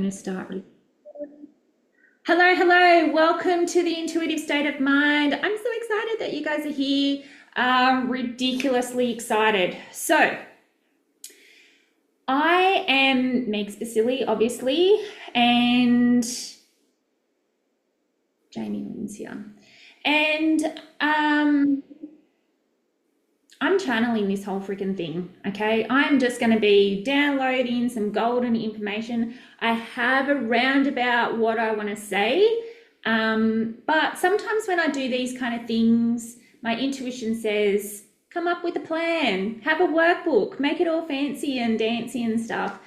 going to start recording. Hello. Welcome to the Intuitive State of Mind. I'm so excited that you guys are here. Ridiculously excited. So, I am Meg Spacilli, obviously, and Jamie Lynn's here. And I'm channeling this whole freaking thing, okay? I'm just going to be downloading some golden information. I have a roundabout what I want to say, but sometimes when I do these kind of things, my intuition says, come up with a plan, have a workbook, make it all fancy and dancy and stuff.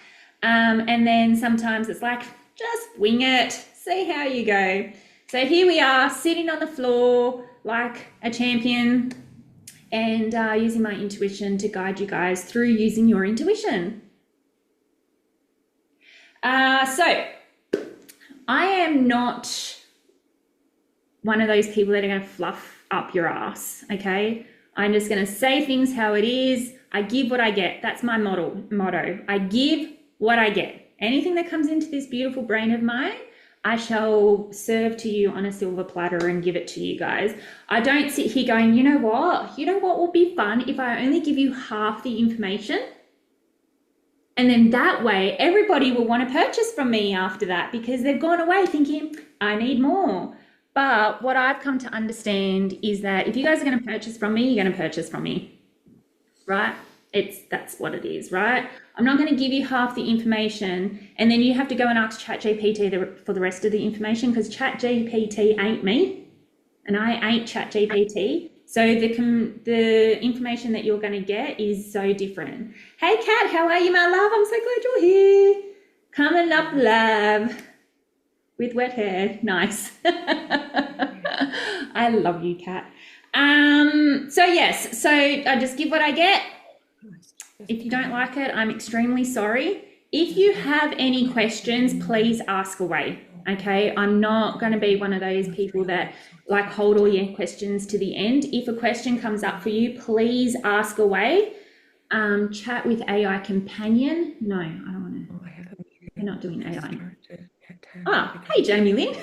And then sometimes it's like, just wing it, see how you go. So here we are, sitting on the floor like a champion, and using my intuition to guide you guys through using your intuition. So I am not one of those people that are going to fluff up your ass, okay? I'm just going to say things how it is. I give what I get. That's my motto. I give what I get. Anything that comes into this beautiful brain of mine, I shall serve to you on a silver platter and give it to you guys. I don't sit here going, you know what will be fun if I only give you half the information? And then that way, everybody will want to purchase from me after that because they've gone away thinking, I need more. But what I've come to understand is that if you guys are going to purchase from me, you're going to purchase from me, right? That's what it is, right? I'm not going to give you half the information and then you have to go and ask ChatGPT for the rest of the information because ChatGPT ain't me and I ain't ChatGPT. So the information that you're going to get is so different. Hey, Kat, how are you, my love? I'm so glad you're here. Coming up, love, with wet hair. Nice. I love you, Kat. So yes, so I just give what I get. If you don't like it, I'm extremely sorry. If you have any questions, please ask away, okay? I'm not going to be one of those people that like hold all your questions to the end. If a question comes up for you, please ask away. Chat with AI companion. No, I don't want to. We're not doing AI. Oh, hey, Jamie Lynn.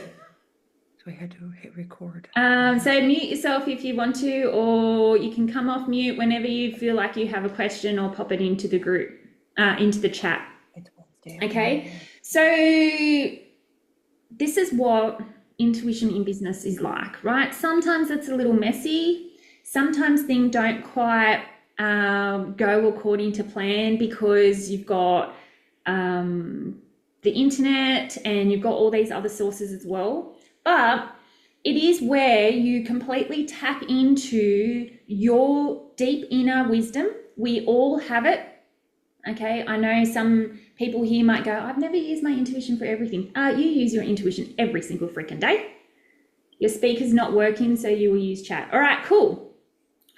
So I had to hit record. So mute yourself if you want to, or you can come off mute whenever you feel like you have a question or pop it into the group, into the chat. Okay, so this is what intuition in business is like, right? Sometimes it's a little messy. Sometimes things don't quite go according to plan because you've got the internet and you've got all these other sources as well. But it is where you completely tap into your deep inner wisdom. We all have it. Okay, I know some people here might go, I've never used my intuition for everything. You use your intuition every single freaking day. Your speaker's not working, so you will use chat. All right, cool.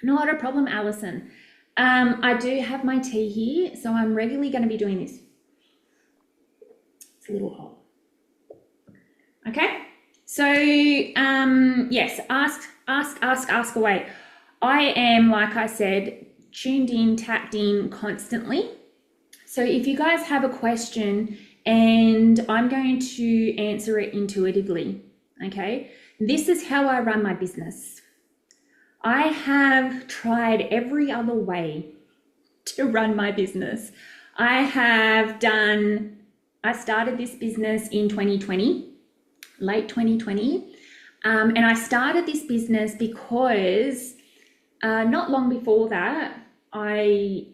Not a problem, Alison. I do have my tea here, so I'm regularly going to be doing this. It's a little hot. Okay. So, yes, ask away. I am, like I said, tuned in, tapped in constantly. So if you guys have a question and I'm going to answer it intuitively, okay? This is how I run my business. I have tried every other way to run my business. I started this business in 2020. Late 2020, and I started this business because not long before that I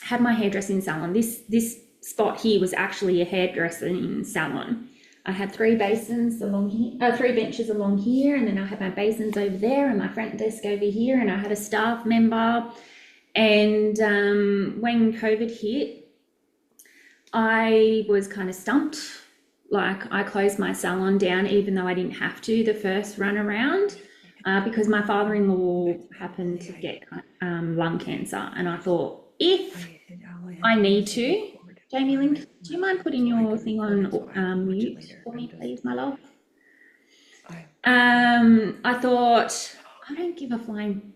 had my hairdressing salon. This spot here was actually a hairdressing salon. I had three benches along here, and then I had my basins over there and my front desk over here, and I had a staff member. And when COVID hit, I was kind of stumped. Like I closed my salon down even though I didn't have to the first run around because my father-in-law happened to get lung cancer. And I thought, if I need to, Jamie Lynn, do you mind putting your thing on mute for me, please, my love? I thought, I don't give a flying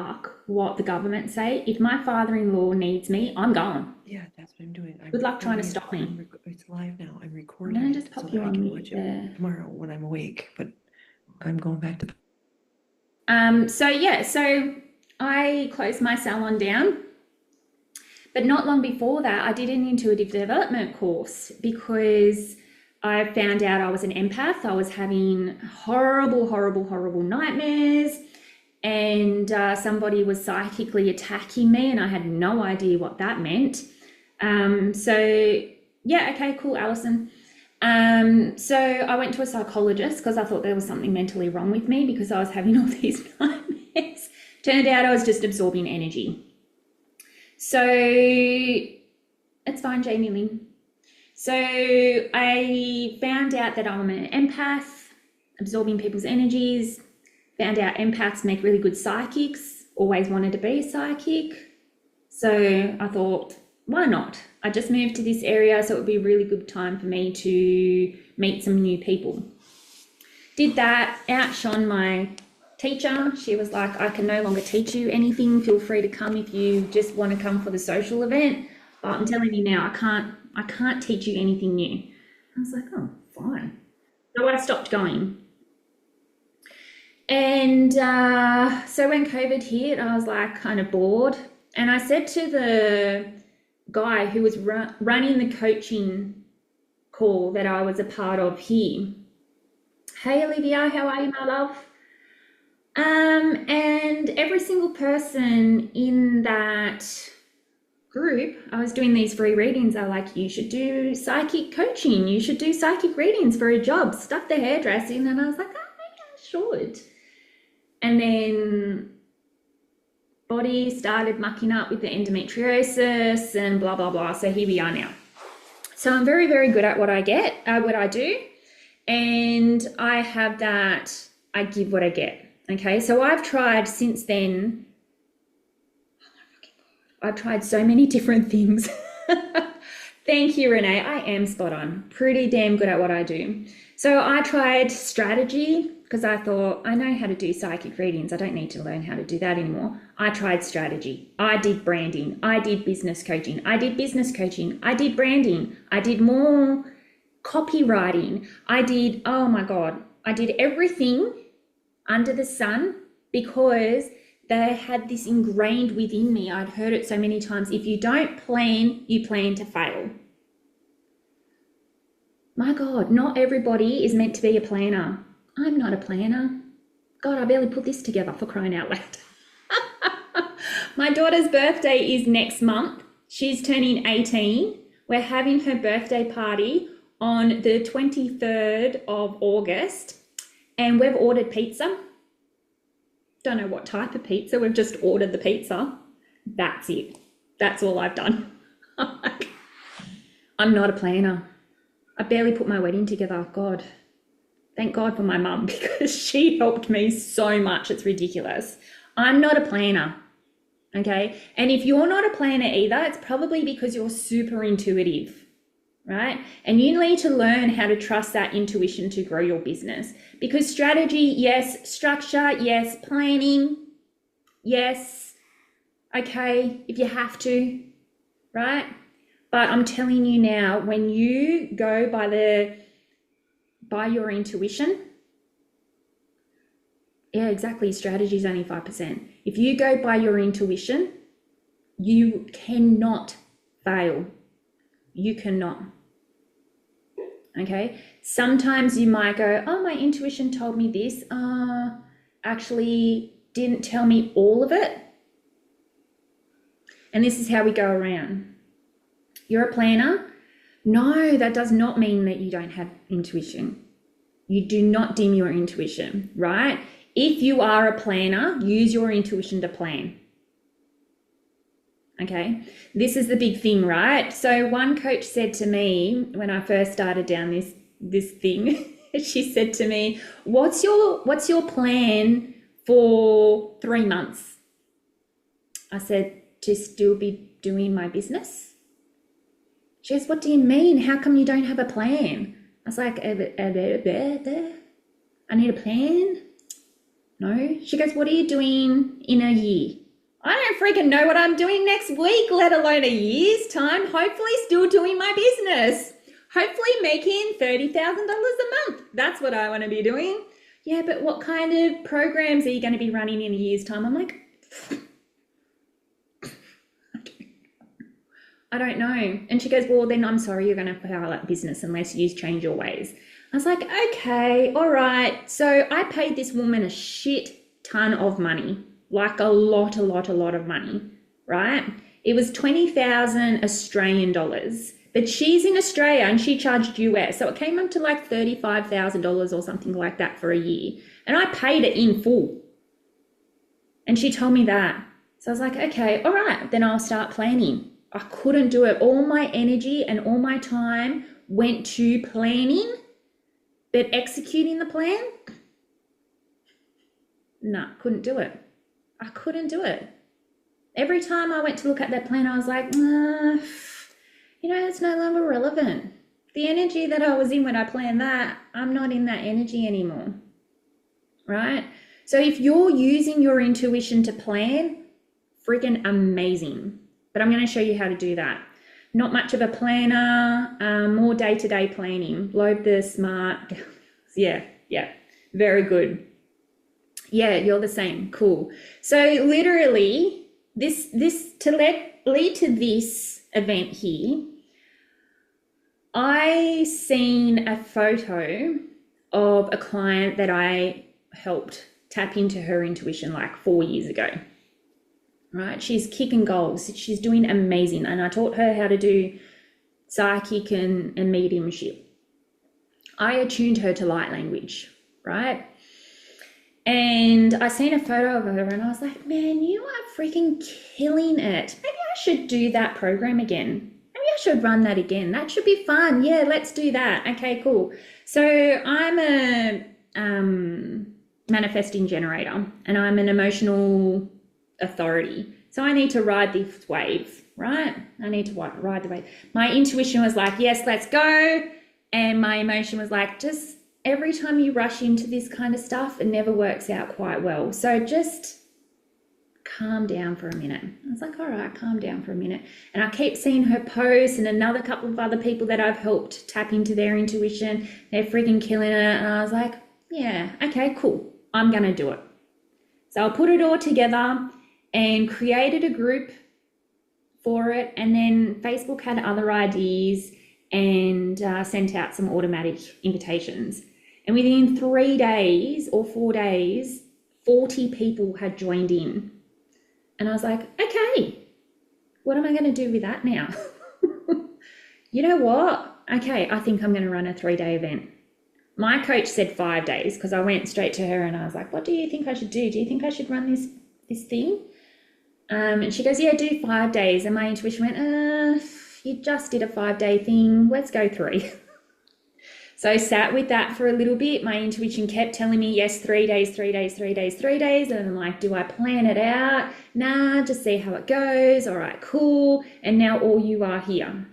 fuck what the government say. If my father-in-law needs me, I'm gone. Yeah, that's what I'm doing. Good luck trying to stop me. It's live now. I'm I'm recording gonna it just so pop that you I on can mute watch it there. tomorrow when I'm awake. But I'm going back to. So I closed my salon down. But not long before that, I did an intuitive development course because I found out I was an empath. I was having horrible nightmares, and somebody was psychically attacking me, and I had no idea what that meant. Okay, cool, Alison. So I went to a psychologist because I thought there was something mentally wrong with me because I was having all these nightmares. Turned out I was just absorbing energy. So it's fine, Jamie Lynn. So I found out that I'm an empath, absorbing people's energies, found out empaths make really good psychics, always wanted to be a psychic. So I thought, why not? I just moved to this area, so it would be a really good time for me to meet some new people. Did that, outshone my teacher. She was like, I can no longer teach you anything. Feel free to come if you just want to come for the social event. But I'm telling you now, I can't teach you anything new. I was like, oh, fine. So I stopped going. And so when COVID hit, I was like kind of bored. And I said to the guy who was running the coaching call that I was a part of here, hey, Olivia, how are you, my love? And every single person in that group, I was doing these free readings, are like, you should do psychic coaching, you should do psychic readings for a job, stuff their hairdressing. And I was like, oh, maybe I should. And then body started mucking up with the endometriosis and blah, blah, blah. So here we are now. So I'm very, very good at what I do. And I have that, I give what I get. Okay, so I've tried since then, I've tried so many different things. Thank you, Renee. I am spot on. Pretty damn good at what I do. So I tried strategy because I thought, I know how to do psychic readings. I don't need to learn how to do that anymore. I tried strategy. I did branding. I did business coaching. I did business coaching. I did branding. I did more copywriting. I did, oh my God, I did everything under the sun because they had this ingrained within me. I'd heard it so many times. If you don't plan, you plan to fail. My God, not everybody is meant to be a planner. I'm not a planner. God, I barely put this together, for crying out loud. My daughter's birthday is next month. She's turning 18. We're having her birthday party on the 23rd of August. And we've ordered pizza. Don't know what type of pizza. We've just ordered the pizza. That's it. That's all I've done. I'm not a planner. I barely put my wedding together. God. Thank God for my mum because she helped me so much. It's ridiculous. I'm not a planner. Okay. And if you're not a planner either, it's probably because you're super intuitive. Right? And you need to learn how to trust that intuition to grow your business because strategy, yes. Structure, yes. Planning, yes. Okay, if you have to, right? But I'm telling you now, when you go by your intuition, yeah, exactly. Strategy is only 5%. If you go by your intuition, you cannot fail. You cannot. Okay, sometimes you might go, oh, my intuition told me this, actually didn't tell me all of it. And this is how we go around. You're a planner. No, that does not mean that you don't have intuition. You do not dim your intuition, right? If you are a planner, use your intuition to plan. Okay, this is the big thing, right? So one coach said to me when I first started down this thing, she said to me, what's your plan for 3 months? I said, to still be doing my business. She goes, what do you mean? How come you don't have a plan? I was like, I need a plan. No. She goes, what are you doing in a year? I don't freaking know what I'm doing next week, let alone a year's time. Hopefully still doing my business. Hopefully making $30,000 a month. That's what I want to be doing. Yeah, but what kind of programs are you going to be running in a year's time? I'm like, I don't know. And she goes, well, then I'm sorry, you're going to fail at business unless you change your ways. I was like, okay, all right. So I paid this woman a shit ton of money, like a lot of money, right? It was 20,000 Australian dollars, but she's in Australia and she charged US. So it came up to like $35,000 or something like that for a year. And I paid it in full. And she told me that. So I was like, okay, all right, then I'll start planning. I couldn't do it. All my energy and all my time went to planning, but executing the plan, no, couldn't do it. I couldn't do it. Every time I went to look at that plan, I was like, it's no longer relevant. The energy that I was in when I planned that, I'm not in that energy anymore, right? So if you're using your intuition to plan, freaking amazing. But I'm going to show you how to do that. Not much of a planner, more day-to-day planning. Load the smart. Yeah, very good. Yeah, you're the same. Cool. So literally, this to lead to this event here, I seen a photo of a client that I helped tap into her intuition like 4 years ago. Right? She's kicking goals. She's doing amazing. And I taught her how to do psychic and mediumship. I attuned her to light language, right? And I seen a photo of her and I was like, man, you are freaking killing it. Maybe I should do that program again. Maybe I should run that again. That should be fun. Yeah, let's do that. Okay, cool. So I'm a manifesting generator and I'm an emotional authority. So I need to ride this wave, right? I need to ride the wave. My intuition was like, yes, let's go. And my emotion was like, just every time you rush into this kind of stuff, it never works out quite well. So just calm down for a minute. I was like, all right, calm down for a minute. And I keep seeing her post and another couple of other people that I've helped tap into their intuition. They're freaking killing it. And I was like, yeah, okay, cool. I'm going to do it. So I put it all together and created a group for it. And then Facebook had other ideas and sent out some automatic invitations. And within 3 days or 4 days, 40 people had joined in. And I was like, okay, what am I going to do with that now? You know what? Okay, I think I'm going to run a 3-day event. My coach said 5 days because I went straight to her and I was like, what do you think I should do? Do you think I should run this thing? And she goes, yeah, do 5 days. And my intuition went, you just did a 5-day thing. Let's go 3. So I sat with that for a little bit. My intuition kept telling me, yes, 3 days, 3 days, 3 days, 3 days. And I'm like, do I plan it out? Nah, just see how it goes. All right, cool. And now all you are here.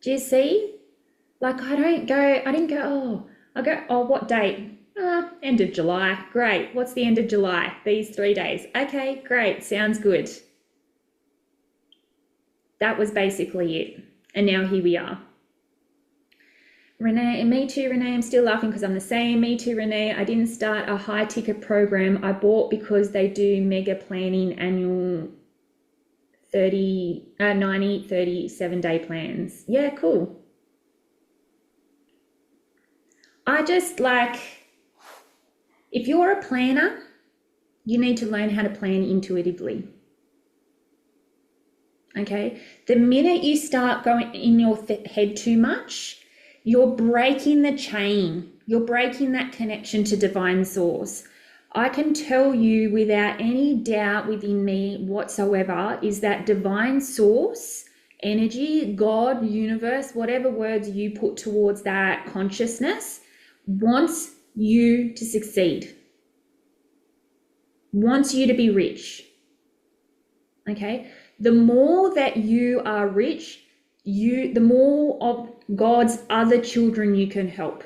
Do you see? Like I didn't go, what date? End of July. Great. What's the end of July? These 3 days. Okay, great. Sounds good. That was basically it. And now here we are. Renee, and me too, Renee. I'm still laughing because I'm the same. Me too, Renee. I didn't start a high ticket program. I bought because they do mega planning annual 37-day plans. Yeah, cool. I just like, if you're a planner, you need to learn how to plan intuitively. Okay? The minute you start going in your head too much, you're breaking the chain. You're breaking that connection to divine source. I can tell you without any doubt within me whatsoever is that divine source, energy, God, universe, whatever words you put towards that consciousness, wants you to succeed, wants you to be rich. Okay? The more that you are rich, the more of God's other children you can help.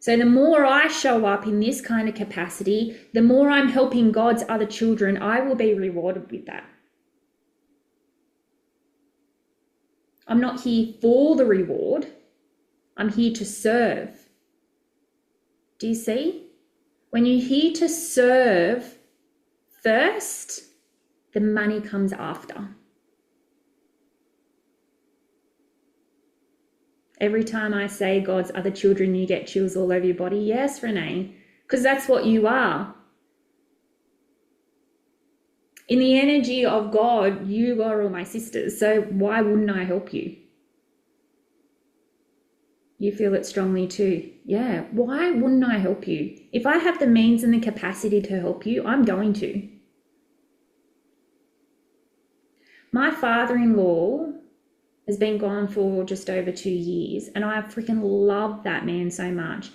So the more I show up in this kind of capacity, the more I'm helping God's other children, I will be rewarded with that. I'm not here for the reward. I'm here to serve. Do you see? When you're here to serve first, the money comes after. Every time I say God's other children, you get chills all over your body. Yes, Renee, because that's what you are. In the energy of God, you are all my sisters. So why wouldn't I help you? You feel it strongly too. Yeah, why wouldn't I help you? If I have the means and the capacity to help you, I'm going to. My father-in-law has been gone for just over 2 years, and I freaking love that man so much.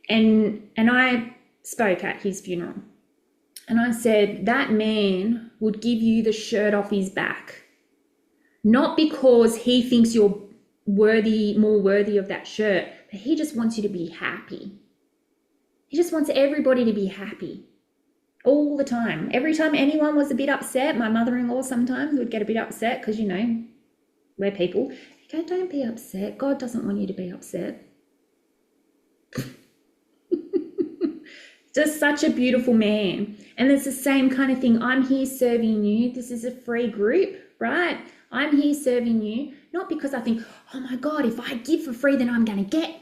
And I spoke at his funeral, and I said, that man would give you the shirt off his back, not because he thinks you're more worthy of that shirt, but he just wants you to be happy. He just wants everybody to be happy all the time. Every time anyone was a bit upset, my mother-in-law sometimes would get a bit upset because, you know, we're people. You go, don't be upset. God doesn't want you to be upset. Just such a beautiful man. And it's the same kind of thing. I'm here serving you. This is a free group, right? I'm here serving you, not because I think, oh my God, if I give for free, then I'm going to get.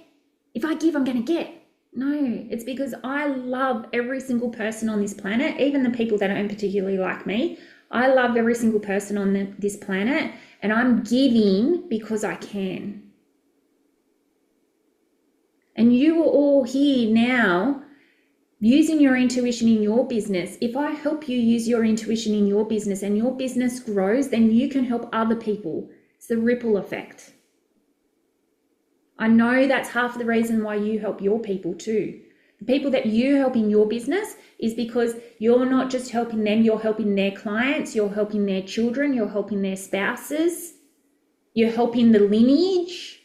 If I give, I'm going to get. No, it's because I love every single person on this planet, even the people that don't particularly like me. I love every single person on this planet, and I'm giving because I can. And you are all here now using your intuition in your business. If I help you use your intuition in your business and your business grows, then you can help other people. It's the ripple effect. I know that's half of the reason why you help your people too. The people that you help in your business is because you're not just helping them, you're helping their clients, you're helping their children, you're helping their spouses, you're helping the lineage.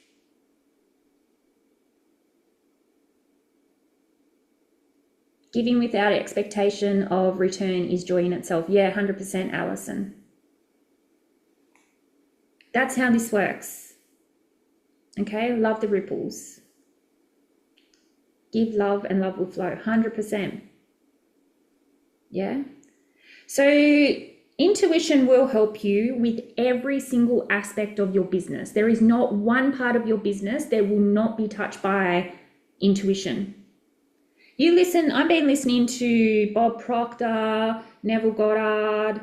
Giving without expectation of return is joy in itself. Yeah, 100%, Alison. That's how this works. Okay, love the ripples. Give love and love will flow, 100%. Yeah. So intuition will help you with every single aspect of your business. There is not one part of your business that will not be touched by intuition. You listen, I've been listening to Bob Proctor, Neville Goddard,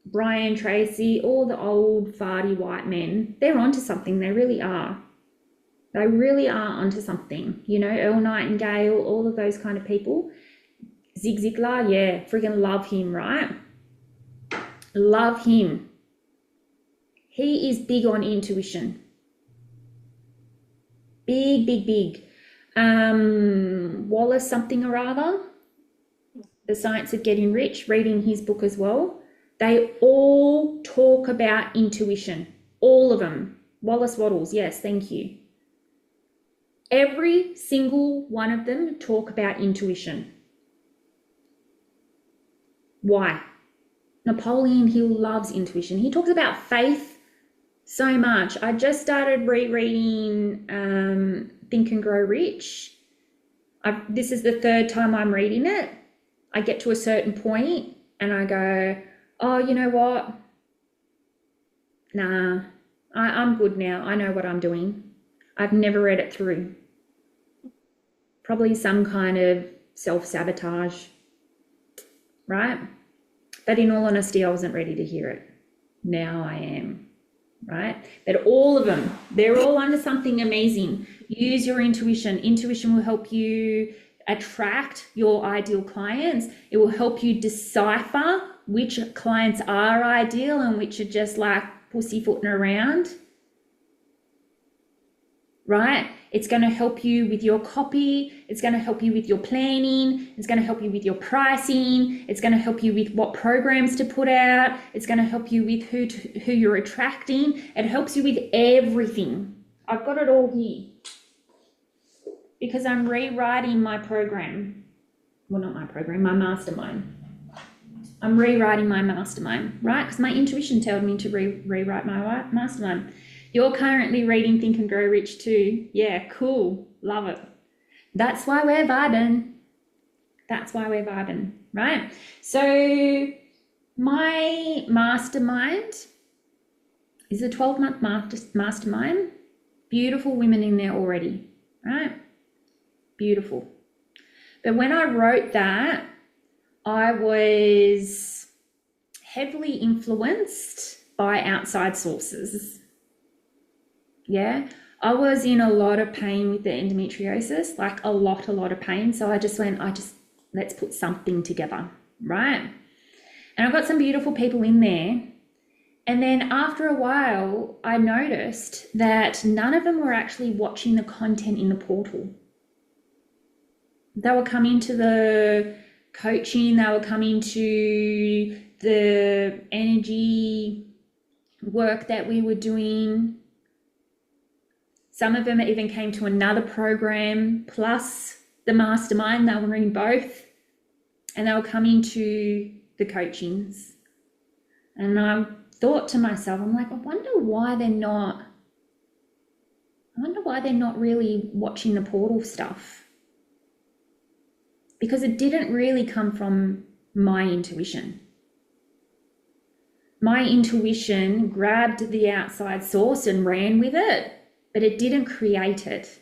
Brian Tracy, all the old farty white men. They're onto something, they really are. They really are onto something. You know, Earl Nightingale, all of those kind of people. Zig Ziglar, yeah, freaking love him, right? Love him. He is big on intuition. Big, big, big. Wallace something or other, The Science of Getting Rich, reading his book as well. They all talk about intuition. All of them. Wallace Wattles, yes, thank you. Every single one of them talk about intuition. Why? Napoleon Hill loves intuition. He talks about faith so much. I just started rereading Think and Grow Rich. This is the third time I'm reading it. I get to a certain point and I go, oh, you know what? Nah, I'm good now. I know what I'm doing. I've never read it through. Probably some kind of self-sabotage, right? But in all honesty, I wasn't ready to hear it. Now I am, right? But all of them, they're all under something amazing. Use your intuition. Intuition will help you attract your ideal clients. It will help you decipher which clients are ideal and which are just like pussyfooting around, right? It's going to help you with your copy. It's going to help you with your planning. It's going to help you with your pricing. It's going to help you with what programs to put out. It's going to help you with who you're attracting. It helps you with everything. I've got it all here. because I'm rewriting my program. Well, not my program, my mastermind. I'm rewriting my mastermind, right? Because my intuition told me to rewrite my mastermind. You're currently reading Think and Grow Rich too. Yeah, cool. Love it. That's why we're vibing. That's why we're vibing, right? So my mastermind is a 12-month mastermind. Beautiful women in there already, right? Beautiful. But when I wrote that, I was heavily influenced by outside sources. Yeah, I was in a lot of pain with the endometriosis, like a lot of pain. So I just went, let's put something together, right? And I've got some beautiful people in there. And then after a while, I noticed that none of them were actually watching the content in the portal. They were coming to the coaching, they were coming to the energy work that we were doing. Some of them even came to another program plus the mastermind. They were in both, and they were coming to the coachings. And I thought to myself, I'm like, I wonder why they're not really watching the portal stuff, because it didn't really come from my intuition. My intuition grabbed the outside source and ran with it, but it didn't create it.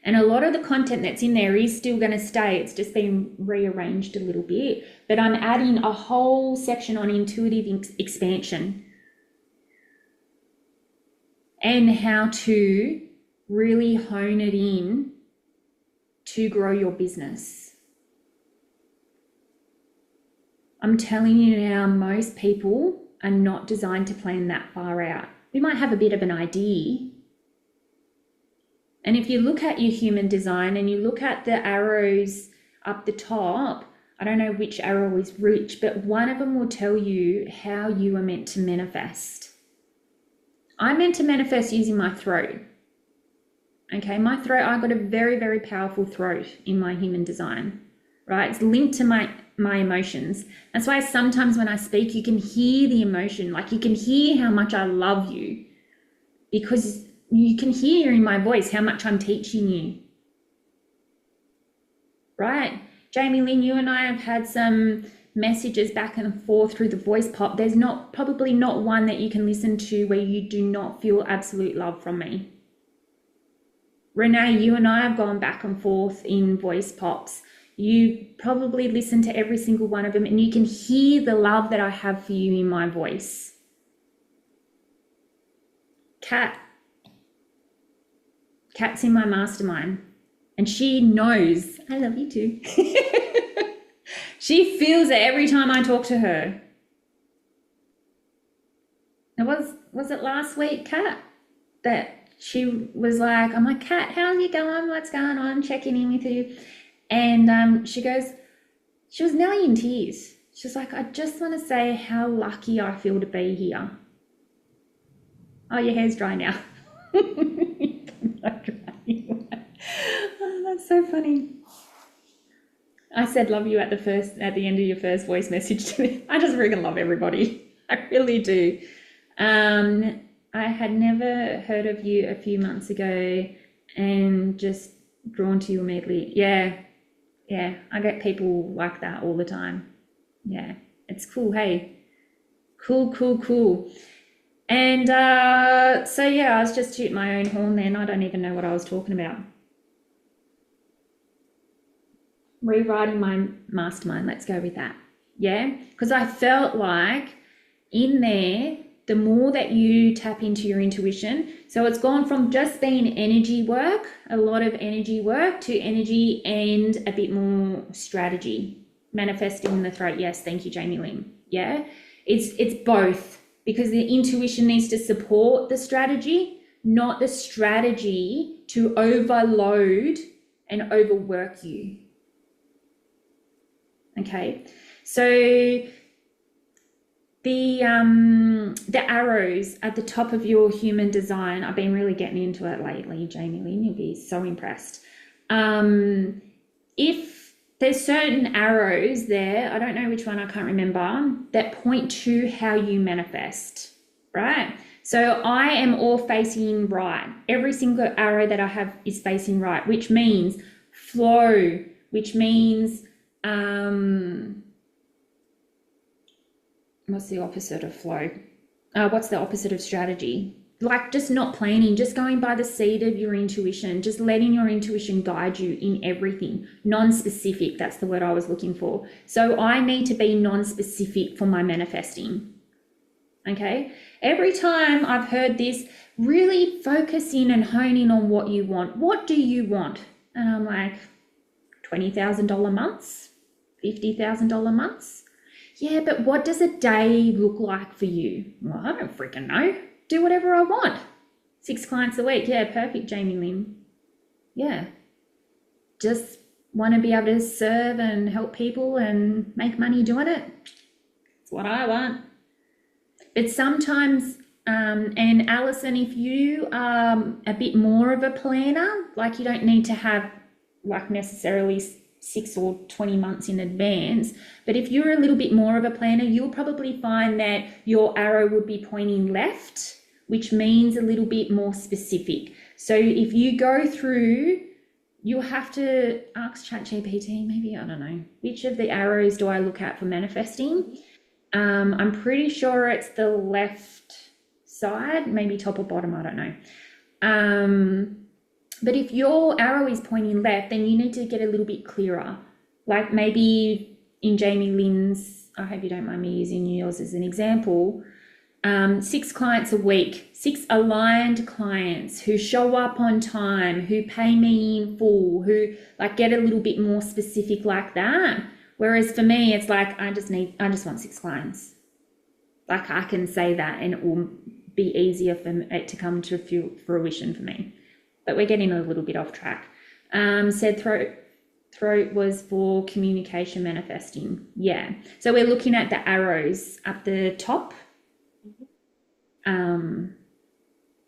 And a lot of the content that's in there is still going to stay. It's just been rearranged a little bit, but I'm adding a whole section on intuitive expansion and how to really hone it in to grow your business. I'm telling you now, most people are not designed to plan that far out. We might have a bit of an idea. And if you look at your human design and you look at the arrows up the top, I don't know which arrow is which, but one of them will tell you how you are meant to manifest. I'm meant to manifest using my throat. Okay, my throat, I've got a very, very powerful throat in my human design, right? It's linked to my emotions. That's why sometimes when I speak, you can hear the emotion, like you can hear how much I love you, because you can hear in my voice how much I'm teaching you, right? Jamie Lynn, you and I have had some messages back and forth through the voice pop. There's probably not one that you can listen to where you do not feel absolute love from me. Renee, you and I have gone back and forth in voice pops. You probably listen to every single one of them, and you can hear the love that I have for you in my voice. Kat's in my mastermind, and she knows I love you too. She feels it every time I talk to her. Was it last week, Kat, that she was like, I'm like, Kat, how are you going? What's going on? Checking in with you. And she was nearly in tears. She's like, I just want to say how lucky I feel to be here. Oh, your hair's dry now. Oh, that's so funny. I said love you at the end of your first voice message to me. I just freaking love everybody. I really do. I had never heard of you a few months ago and just drawn to you immediately. Yeah, I get people like that all the time. Yeah, it's cool. Hey, cool. And so yeah, I was just tooting my own horn then. I don't even know what I was talking about. Rewriting my mastermind, let's go with that. Yeah, because I felt like in there, the more that you tap into your intuition, so it's gone from just being energy work, a lot of energy work, to energy and a bit more strategy, manifesting in the throat. Yes, thank you, Jamie Lynn. Yeah, it's both, because the intuition needs to support the strategy, not the strategy to overload and overwork you. Okay, so the arrows at the top of your human design, I've been really getting into it lately, Jamie Lynn, you'll be so impressed. If there's certain arrows there, I don't know which one, I can't remember, that point to how you manifest, right? So I am all facing right. Every single arrow that I have is facing right, which means flow, which means, what's the opposite of flow? What's the opposite of strategy? Like just not planning, just going by the seed of your intuition, just letting your intuition guide you in everything. Non-specific, that's the word I was looking for. So I need to be non-specific for my manifesting. Okay? Every time I've heard this, really focus in and hone in on what you want. What do you want? And I'm like, $20,000 months, $50,000 months. Yeah, but what does a day look like for you? Well, I don't freaking know. Do whatever I want. 6 clients a week. Yeah, perfect, Jamie Lynn. Yeah. Just want to be able to serve and help people and make money doing it. It's what I want. But sometimes, and Alison, if you are a bit more of a planner, like you don't need to have like necessarily 6 or 20 months in advance, but if you're a little bit more of a planner, you'll probably find that your arrow would be pointing left, which means a little bit more specific. So if you go through, you'll have to ask ChatGPT, maybe, I don't know, which of the arrows do I look at for manifesting? I'm pretty sure it's the left side, maybe top or bottom, I don't know. But if your arrow is pointing left, then you need to get a little bit clearer. Like maybe in Jamie Lynn's, I hope you don't mind me using yours as an example, 6 clients a week, 6 aligned clients who show up on time, who pay me in full, who like get a little bit more specific like that. Whereas for me, it's like, I just want 6 clients. Like I can say that and it will be easier for it to come to fruition for me. But we're getting a little bit off track. Said throat was for communication manifesting. Yeah. So we're looking at the arrows up the top.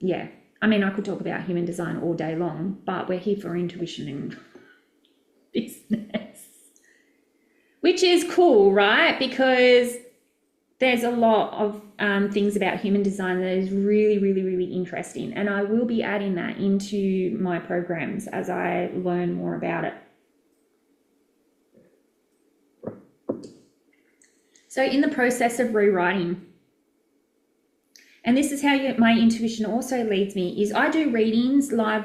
Yeah. I mean, I could talk about human design all day long, but we're here for intuition and business. Which is cool, right? Because there's a lot of things about human design that is really, really, really interesting. And I will be adding that into my programs as I learn more about it. So in the process of rewriting, and this is how my intuition also leads me, is I do readings, live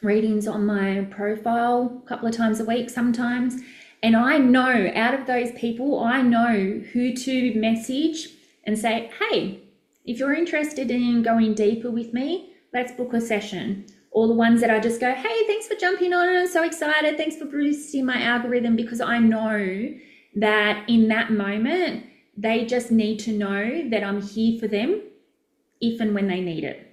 readings on my profile a couple of times a week sometimes. And I know out of those people, I know who to message and say, hey, if you're interested in going deeper with me, let's book a session. Or the ones that I just go, hey, thanks for jumping on. I'm so excited. Thanks for boosting my algorithm, because I know that in that moment, they just need to know that I'm here for them if and when they need it.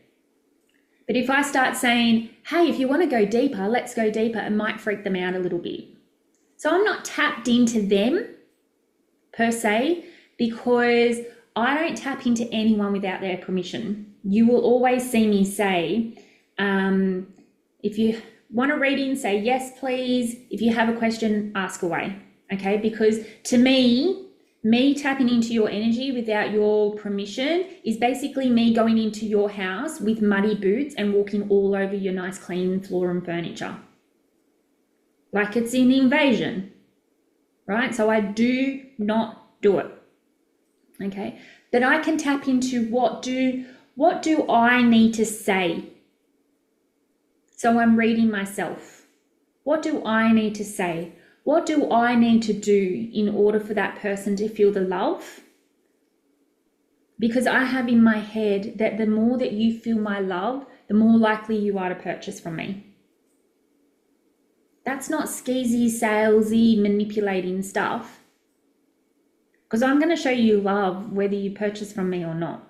But if I start saying, hey, if you want to go deeper, let's go deeper, it might freak them out a little bit. So I'm not tapped into them per se, because I don't tap into anyone without their permission. You will always see me say, if you want a reading, say yes, please. If you have a question, ask away. Okay, because to me tapping into your energy without your permission is basically me going into your house with muddy boots and walking all over your nice clean floor and furniture. Like it's an invasion, right? So I do not do it, okay? But I can tap into what do I need to say? So I'm reading myself. What do I need to say? What do I need to do in order for that person to feel the love? Because I have in my head that the more that you feel my love, the more likely you are to purchase from me. That's not skeezy, salesy, manipulating stuff. Because I'm going to show you love whether you purchase from me or not.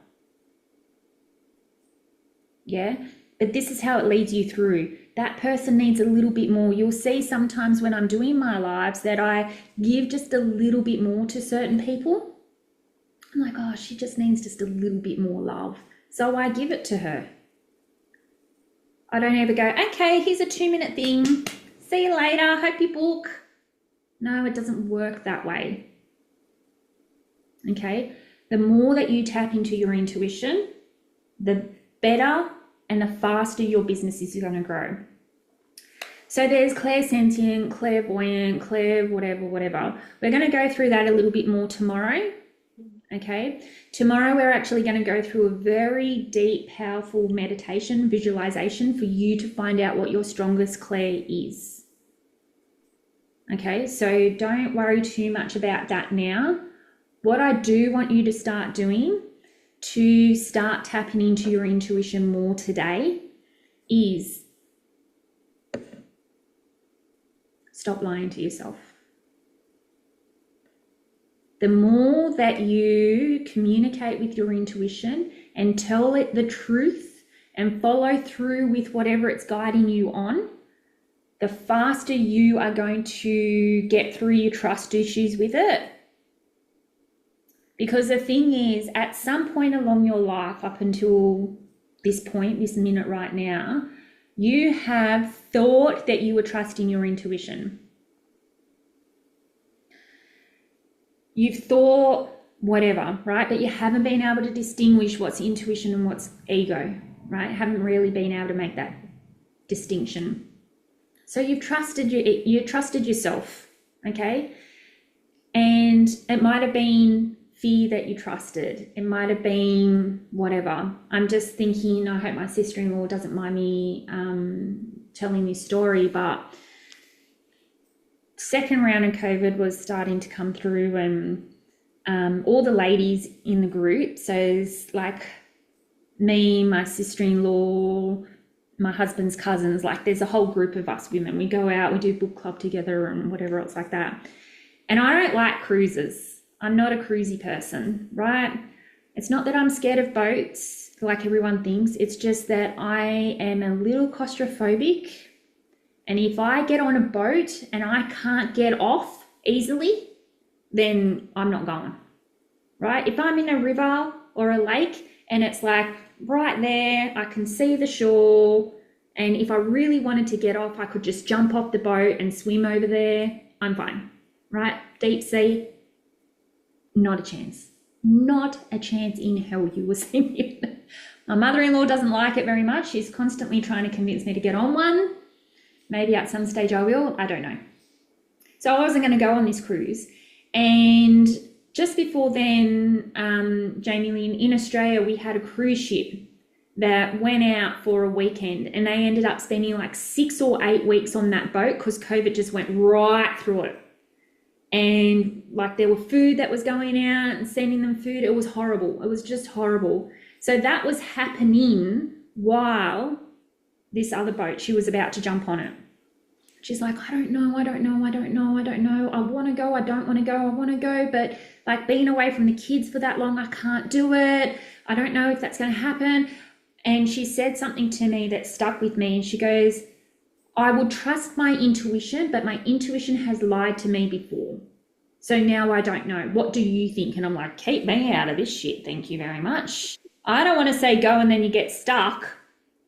Yeah? But this is how it leads you through. That person needs a little bit more. You'll see sometimes when I'm doing my lives that I give just a little bit more to certain people. I'm like, oh, she just needs just a little bit more love. So I give it to her. I don't ever go, okay, here's a 2-minute thing. See you later. Hope you book. No, it doesn't work that way. Okay. The more that you tap into your intuition, the better and the faster your business is going to grow. So there's clairsentient, clairvoyant, whatever. We're going to go through that a little bit more tomorrow. Okay. Tomorrow we're actually going to go through a very deep, powerful meditation, visualization for you to find out what your strongest clair is. Okay. So don't worry too much about that now. What I do want you to start doing to start tapping into your intuition more today is stop lying to yourself. The more that you communicate with your intuition and tell it the truth and follow through with whatever it's guiding you on, the faster you are going to get through your trust issues with it. Because the thing is, at some point along your life, up until this point, this minute right now, you have thought that you were trusting your intuition. You've thought whatever, right? But you haven't been able to distinguish what's intuition and what's ego, right? Haven't really been able to make that distinction. So you trusted yourself, okay? And it might have been fear that you trusted. It might have been whatever. I'm just thinking, I hope my sister-in-law doesn't mind me telling this story, but second round of COVID was starting to come through, and all the ladies in the group, so it's like me, my sister-in-law, my husband's cousins, like there's a whole group of us women. We go out, we do book club together and whatever else like that. And I don't like cruises. I'm not a cruisy person, right? It's not that I'm scared of boats like everyone thinks. It's just that I am a little claustrophobic. And if I get on a boat and I can't get off easily, then I'm not going, right? If I'm in a river or a lake and it's like right there, I can see the shore. And if I really wanted to get off, I could just jump off the boat and swim over there. I'm fine, right? Deep sea, not a chance. Not a chance in hell you will see me. My mother-in-law doesn't like it very much. She's constantly trying to convince me to get on one. Maybe at some stage I will. I don't know. So I wasn't going to go on this cruise. And just before then, Jamie Lynn, in Australia, we had a cruise ship that went out for a weekend, and they ended up spending like 6 or 8 weeks on that boat because COVID just went right through it. And like there were food that was going out and sending them food. It was horrible. It was just horrible. So that was happening while this other boat, she was about to jump on it. She's like, I don't know. I want to go. I don't want to go. I want to go. But like being away from the kids for that long, I can't do it. I don't know if that's going to happen. And she said something to me that stuck with me. And she goes, I would trust my intuition, but my intuition has lied to me before. So now I don't know. What do you think? And I'm like, keep me out of this shit. Thank you very much. I don't want to say go and then you get stuck.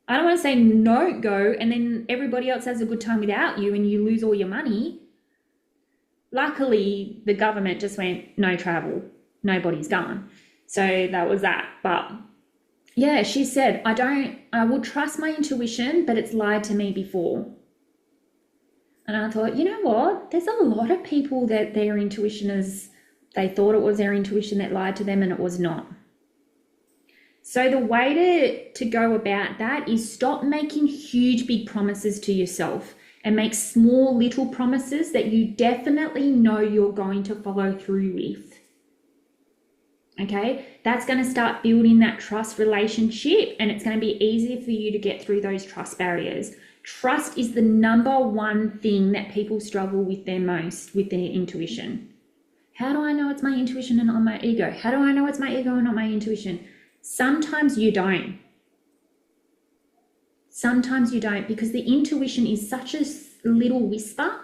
I don't want to say no, go, and then everybody else has a good time without you and you lose all your money. Luckily, the government just went, no travel, nobody's going. So that was that. But yeah, she said, I will trust my intuition, but it's lied to me before. And I thought, you know what? There's a lot of people that their intuition is, they thought it was their intuition that lied to them and it was not. So the way to go about that is stop making huge, big promises to yourself and make small, little promises that you definitely know you're going to follow through with. Okay, that's going to start building that trust relationship, and it's going to be easier for you to get through those trust barriers. Trust is the number one thing that people struggle with their most with their intuition. How do I know it's my intuition and not my ego? How do I know it's my ego and not my intuition? Sometimes you don't. Sometimes you don't, because the intuition is such a little whisper.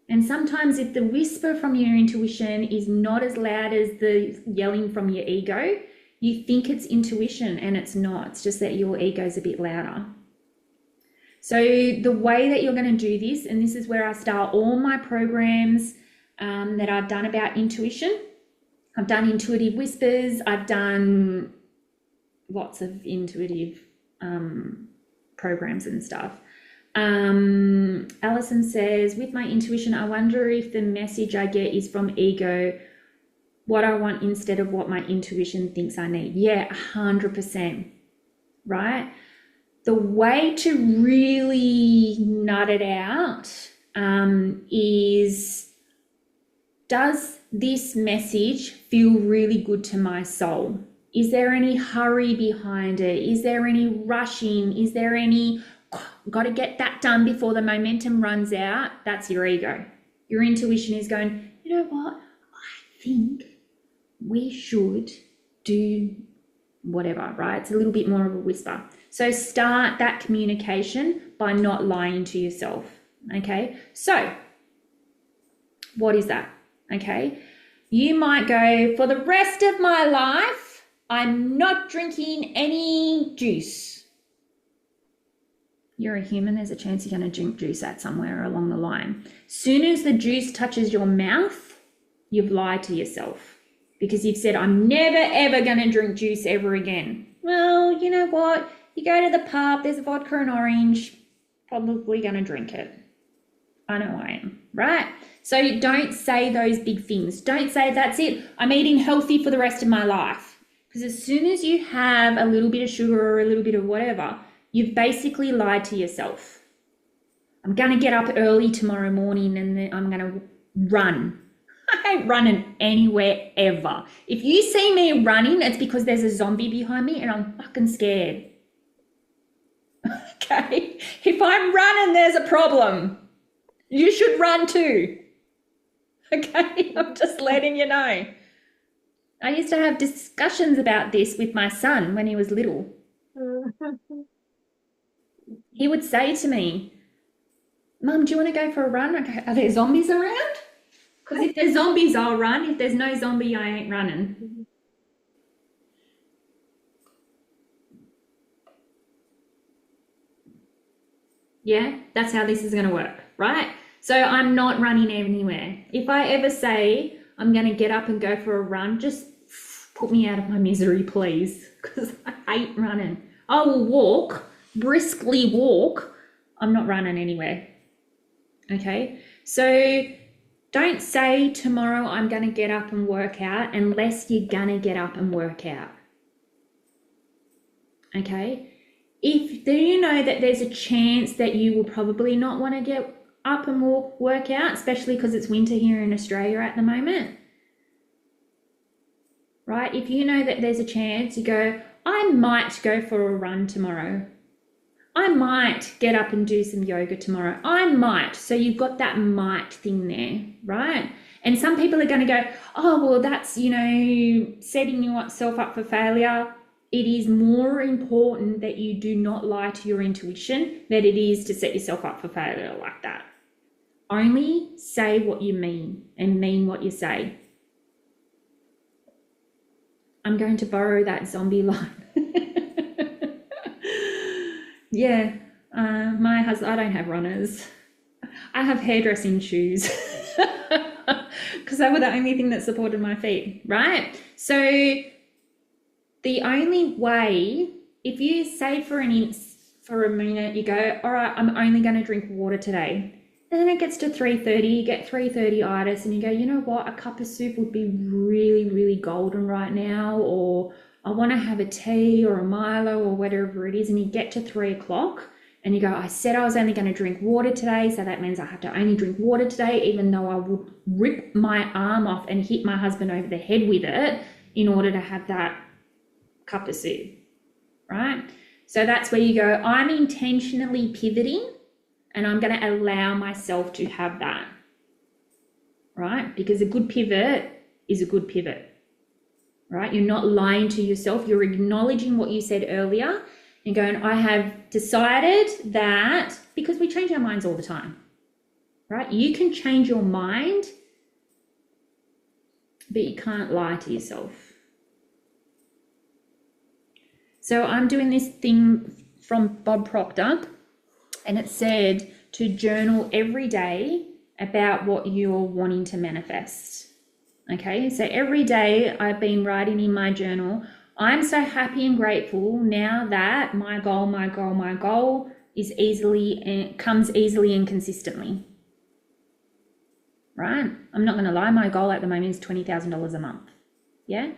And sometimes if the whisper from your intuition is not as loud as the yelling from your ego, you think it's intuition and it's not. It's just that your ego is a bit louder. So the way that you're going to do this, and this is where I start all my programs that I've done about intuition. I've done intuitive whispers. I've done lots of intuitive programs and stuff. Alison says, with my intuition, I wonder if the message I get is from ego, what I want instead of what my intuition thinks I need. Yeah, 100%, right? The way to really nut it out is, does this message feel really good to my soul? Is there any hurry behind it? Is there any rushing? Is there any, got to get that done before the momentum runs out? That's your ego. Your intuition is going, you know what? I think we should do whatever, right? It's a little bit more of a whisper. So start that communication by not lying to yourself, okay? So what is that, okay? You might go, for the rest of my life, I'm not drinking any juice. You're a human, there's a chance you're going to drink juice at somewhere along the line. Soon as the juice touches your mouth, you've lied to yourself because you've said, I'm never, ever going to drink juice ever again. Well, you know what? You go to the pub, there's a vodka and orange, probably going to drink it. I know I am, right? So don't say those big things. Don't say, that's it, I'm eating healthy for the rest of my life. Because as soon as you have a little bit of sugar or a little bit of whatever, you've basically lied to yourself. I'm going to get up early tomorrow morning and then I'm going to run. I ain't running anywhere ever. If you see me running, it's because there's a zombie behind me and I'm fucking scared. Okay? If I'm running, there's a problem. You should run too. Okay? I'm just letting you know. I used to have discussions about this with my son when he was little. He would say to me, Mum, do you want to go for a run? I go, are there zombies around? Because if there's zombies, I'll run. If there's no zombie, I ain't running. Yeah, that's how this is going to work, right? So I'm not running anywhere. If I ever say I'm going to get up and go for a run, just put me out of my misery, please, because I hate running. I will walk, briskly walk. I'm not running anywhere. Okay, so don't say tomorrow I'm going to get up and work out unless you're going to get up and work out. Okay, if do you know that there's a chance that you will probably not want to get up and work out, especially because it's winter here in Australia at the moment, right? If you know that there's a chance, you go, I might go for a run tomorrow. I might get up and do some yoga tomorrow. I might. So you've got that might thing there, right? And some people are going to go, oh, well, that's, you know, setting yourself up for failure. It is more important that you do not lie to your intuition than it is to set yourself up for failure like that. Only say what you mean and mean what you say. I'm going to borrow that zombie line. Yeah, my husband, I don't have runners. I have hairdressing shoes because they were the only thing that supported my feet, right? So the only way, if you say for a minute, you go, all right, I'm only going to drink water today. And then it gets to 3:30, you get 3:30itis and you go, you know what, a cup of soup would be really, really golden right now, or I want to have a tea or a Milo or whatever it is, and you get to 3 o'clock and you go, I said I was only going to drink water today, so that means I have to only drink water today, even though I would rip my arm off and hit my husband over the head with it in order to have that cup of soup, right? So that's where you go, I'm intentionally pivoting and I'm going to allow myself to have that, right? Because a good pivot is a good pivot. Right? You're not lying to yourself. You're acknowledging what you said earlier and going, I have decided that, because we change our minds all the time. right? You can change your mind, but you can't lie to yourself. So I'm doing this thing from Bob Proctor, and it said to journal every day about what you're wanting to manifest. Okay, so every day I've been writing in my journal, I'm so happy and grateful now that my goal is easily and comes easily and consistently. Right? I'm not going to lie, my goal at the moment is $20,000 a month. Yeah?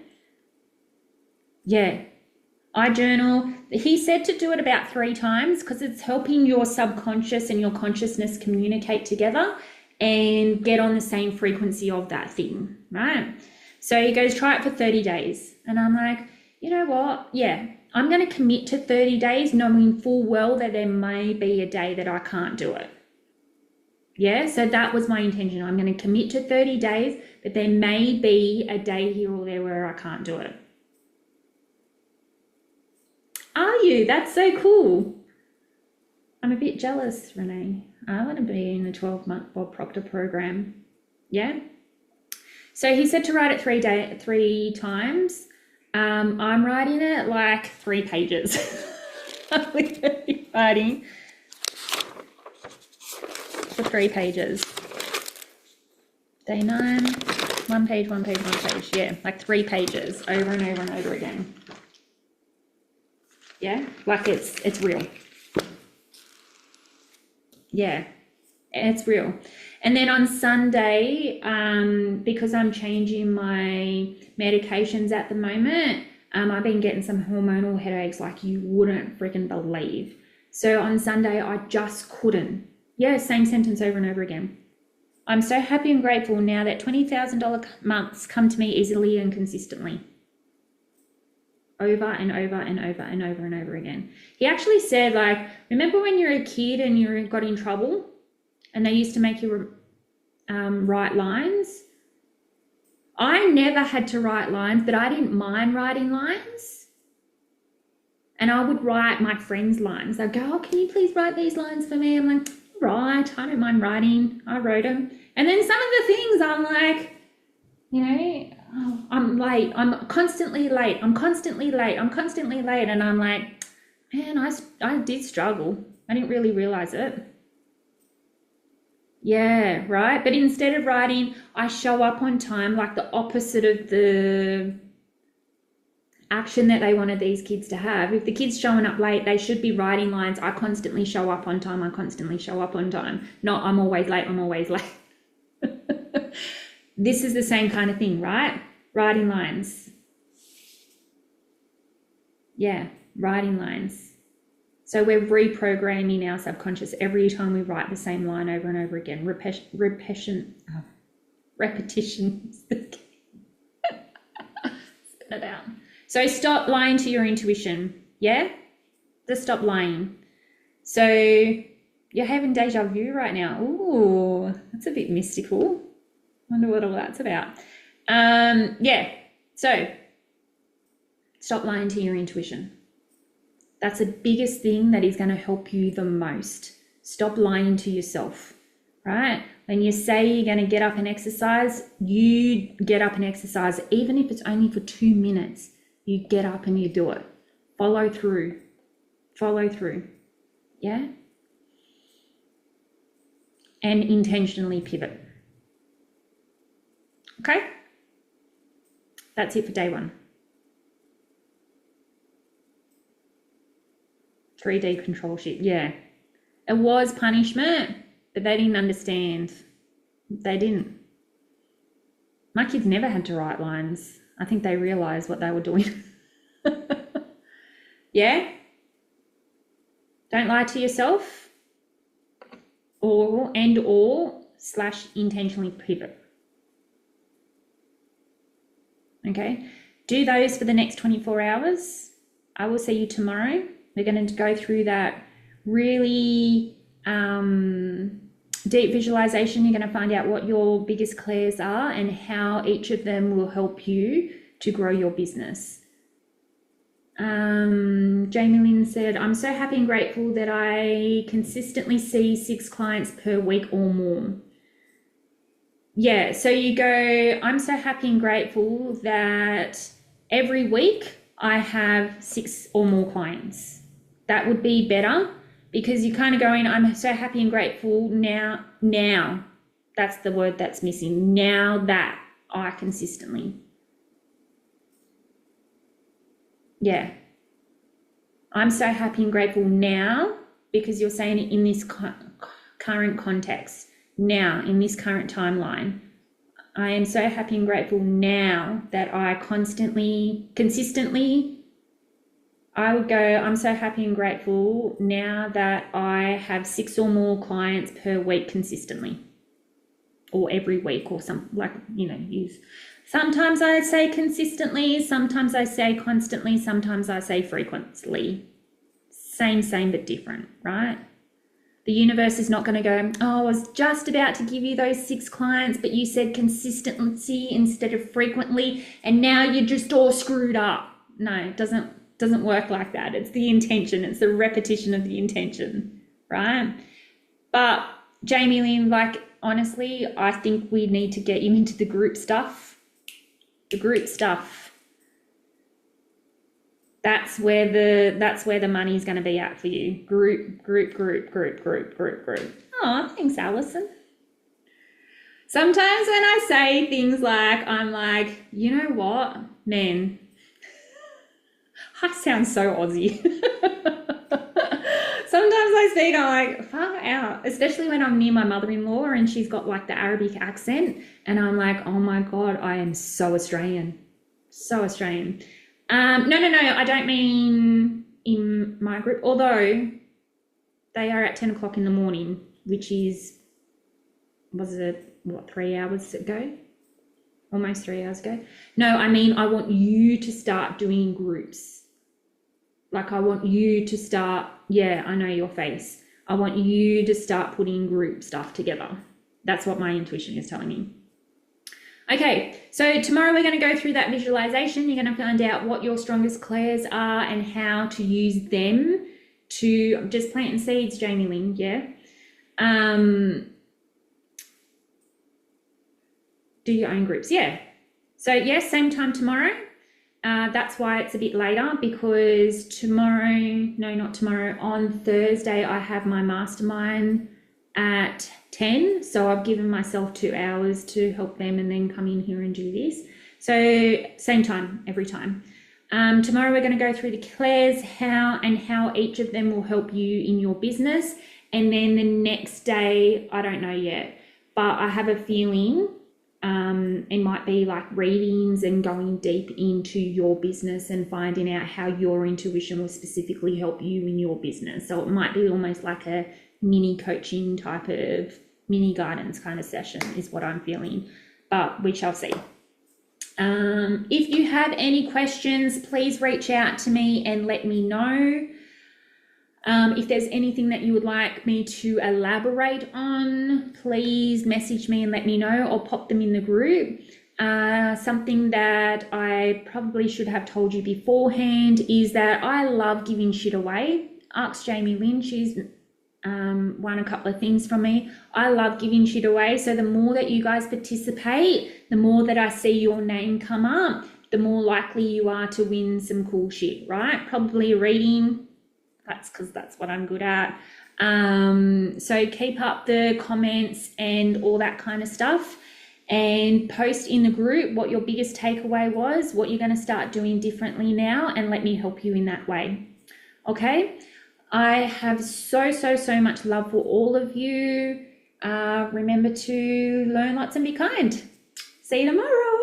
Yeah. I journal. He said to do it about 3 times because it's helping your subconscious and your consciousness communicate together and get on the same frequency of that thing, right? So he goes, try it for 30 days. And I'm like, you know what? Yeah, I'm going to commit to 30 days knowing full well that there may be a day that I can't do it. Yeah, so that was my intention. I'm going to commit to 30 days, but there may be a day here or there where I can't do it. Are you? That's so cool. I'm a bit jealous, Renee. I want to be in the 12-month Bob Proctor program. Yeah. So he said to write it 3 times. I'm writing it like 3 pages. I'm literally writing for 3 pages. Day 9, 1 page, 1 page, 1 page. Yeah, like 3 pages over and over and over again. Yeah, like it's real. Yeah, it's real. And then on Sunday, because I'm changing my medications at the moment, I've been getting some hormonal headaches like you wouldn't freaking believe. So on Sunday, I just couldn't. Yeah, same sentence over and over again. I'm so happy and grateful now that $20,000 months come to me easily and consistently. Over and over and over and over and over again. He actually said, like, remember when you're a kid and you got in trouble and they used to make you write lines? I never had to write lines, but I didn't mind writing lines. And I would write my friends' lines. They'd go, oh, can you please write these lines for me? I'm like, right, I don't mind writing. I wrote them. And then some of the things I'm like, you know, oh, I'm late. I'm constantly late. I'm constantly late. I'm constantly late. And I'm like, man, I did struggle. I didn't really realize it. Yeah, right. But instead of writing, I show up on time, like the opposite of the action that they wanted these kids to have. If the kid's showing up late, they should be writing lines. I constantly show up on time. I constantly show up on time. Not I'm always late. I'm always late. This is the same kind of thing, right? Writing lines. Yeah, writing lines. So we're reprogramming our subconscious every time we write the same line over and over again. Repetition. Spit it out. So stop lying to your intuition. Yeah? Just stop lying. So you're having deja vu right now. Ooh, that's a bit mystical. Wonder what all that's about. Yeah, so stop lying to your intuition. That's the biggest thing that is going to help you the most. Stop lying to yourself, right? When you say you're going to get up and exercise, you get up and exercise. Even if it's only for 2 minutes, you get up and you do it. Follow through. Follow through. Yeah? And intentionally pivot. Okay, that's it for day 1. 3D control shift. Yeah, it was punishment, but they didn't understand. They didn't. My kids never had to write lines. I think they realized what they were doing. Yeah, don't lie to yourself, or / intentionally pivot. Okay, do those for the next 24 hours. I will see you tomorrow. We're going to go through that really deep visualization. You're going to find out what your biggest clairs are and how each of them will help you to grow your business. Jamie Lynn said, I'm so happy and grateful that I consistently see 6 clients per week or more. Yeah, so you go, I'm so happy and grateful that every week I have 6 or more clients. That would be better, because you're kind of going, I'm so happy and grateful now. That's the word that's missing. Now that I consistently. Yeah. I'm so happy and grateful now, because you're saying it in this current context. Now, in this current timeline, I am so happy and grateful now that I consistently, I would go, I'm so happy and grateful now that I have 6 or more clients per week consistently, or every week, or something like, use. Sometimes I say consistently, sometimes I say constantly, sometimes I say frequently. Same, but different, right? The universe is not going to go, oh, I was just about to give you those 6 clients, but you said consistency instead of frequently, and now you're just all screwed up. No, it doesn't work like that. It's the intention. It's the repetition of the intention, right? But Jamie Lynn, honestly, I think we need to get you into the group stuff. The group stuff. That's where the money is going to be at for you. Group. Oh, thanks, Alison. Sometimes when I say things like, I'm like, you know what, man, I sound so Aussie. Sometimes I speak, I'm like, far out, especially when I'm near my mother-in-law and she's got the Arabic accent, and I'm like, oh my God, I am so Australian. So Australian. No, I don't mean in my group, although they are at 10 o'clock in the morning, which is, 3 hours ago? Almost 3 hours ago. No, I mean, I want you to start doing groups. I want you to start, yeah, I know your face. I want you to start putting group stuff together. That's what my intuition is telling me. Okay, so tomorrow we're going to go through that visualization. You're going to find out what your strongest clairs are and how to use them to just planting seeds, Jamie Lynn, yeah. Do your own groups, yeah. So yes, same time tomorrow. That's why it's a bit later, because on Thursday I have my mastermind at 10, so I've given myself 2 hours to help them and then come in here and do this. So same time every time. Tomorrow we're going to go through the clairs, how each of them will help you in your business, and then the next day, I don't know yet, but I have a feeling it might be readings and going deep into your business and finding out how your intuition will specifically help you in your business. So it might be almost like a mini coaching type of mini guidance kind of session is what I'm feeling, but we shall see. If you have any questions, please reach out to me and let me know. If there's anything that you would like me to elaborate on, please message me and let me know, or pop them in the group. Something that I probably should have told you beforehand is that I love giving shit away. Ask Jamie Lynn, she's won a couple of things from me. I love giving shit away. So the more that you guys participate, the more that I see your name come up, the more likely you are to win some cool shit, right? Probably a reading. That's because that's what I'm good at. So keep up the comments and all that kind of stuff, and post in the group what your biggest takeaway was, what you're going to start doing differently now, and let me help you in that way. Okay? I have so much love for all of you. Remember to learn lots and be kind. See you tomorrow.